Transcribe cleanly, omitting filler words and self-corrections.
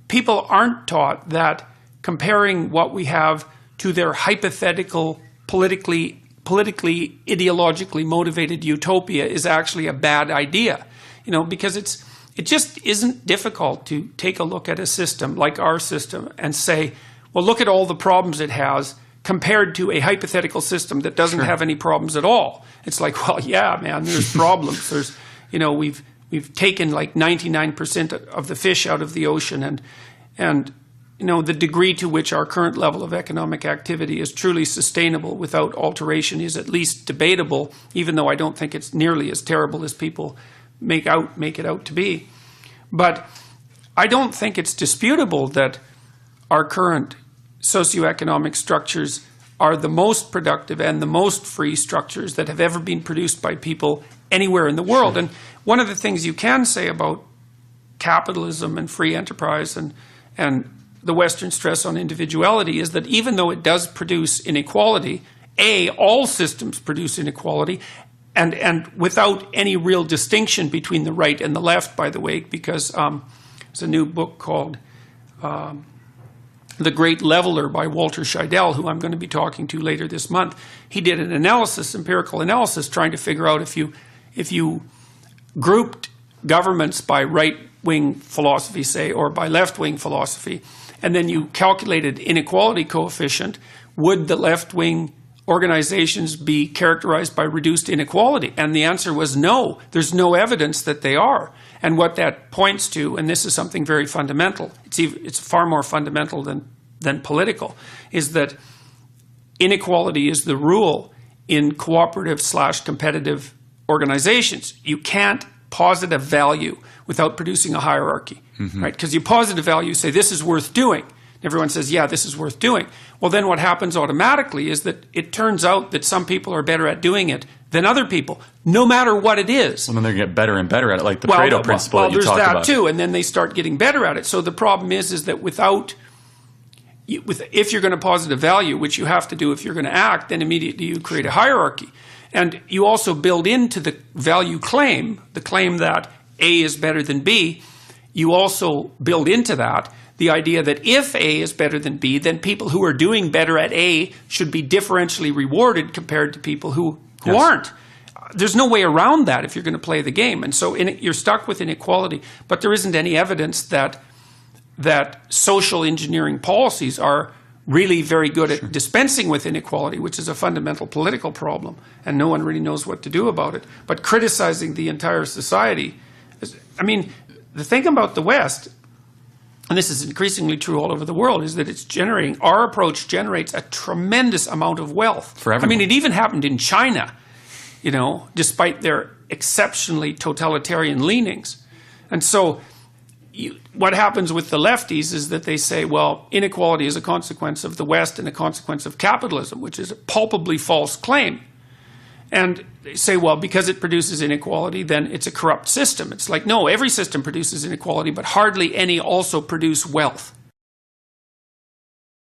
people aren't taught that comparing what we have to their hypothetical, politically, ideologically motivated utopia is actually a bad idea. You know, because it just isn't difficult to take a look at a system like our system and say, well, look at all the problems it has compared to a hypothetical system that doesn't have any problems at all. It's like, well, yeah, man, there's problems. There's, you know, we've taken like 99% of the fish out of the ocean, and you know, the degree to which our current level of economic activity is truly sustainable without alteration is at least debatable, even though I don't think it's nearly as terrible as people make it out to be. But I don't think it's disputable that our current socioeconomic structures are the most productive and the most free structures that have ever been produced by people anywhere in the world. And one of the things you can say about capitalism and free enterprise and the Western stress on individuality is that even though it does produce inequality, all systems produce inequality, and without any real distinction between the right and the left, by the way, because there's a new book called The Great Leveler by Walter Scheidel, who I'm going to be talking to later this month. He did an analysis, empirical analysis, trying to figure out if you grouped governments by right-wing philosophy, say, or by left-wing philosophy, and then you calculated inequality coefficient, would the left-wing organizations be characterized by reduced inequality? And the answer was no. There's no evidence that they are. And what that points to, and this is something very fundamental, it's far more fundamental than political, is that inequality is the rule in cooperative/competitive organizations. You can't posit a value without producing a hierarchy, right? Because you posit a value, say this is worth doing. Everyone says, yeah, this is worth doing. Well, then what happens automatically is that it turns out that some people are better at doing it than other people, no matter what it is. Well, then they get better and better at it, like the Pareto principle that you talk about. Well, there's that too, and then they start getting better at it. So the problem is that if you're going to posit a value, which you have to do if you're going to act, then immediately you create a hierarchy. And you also build into the value claim, the claim that A is better than B, you also build into that the idea that if A is better than B, then people who are doing better at A should be differentially rewarded compared to people who aren't. There's no way around that if you're going to play the game. And so you're stuck with inequality. But there isn't any evidence that social engineering policies are really very good at dispensing with inequality, which is a fundamental political problem. And no one really knows what to do about it. But criticizing the entire society, I mean, the thing about the West, and this is increasingly true all over the world, is that our approach generates a tremendous amount of wealth. For everyone. I mean, it even happened in China, you know, despite their exceptionally totalitarian leanings. And so what happens with the lefties is that they say, well, inequality is a consequence of the West and a consequence of capitalism, which is a palpably false claim. And they say, well, because it produces inequality, then it's a corrupt system. It's like, no, every system produces inequality, but hardly any also produce wealth.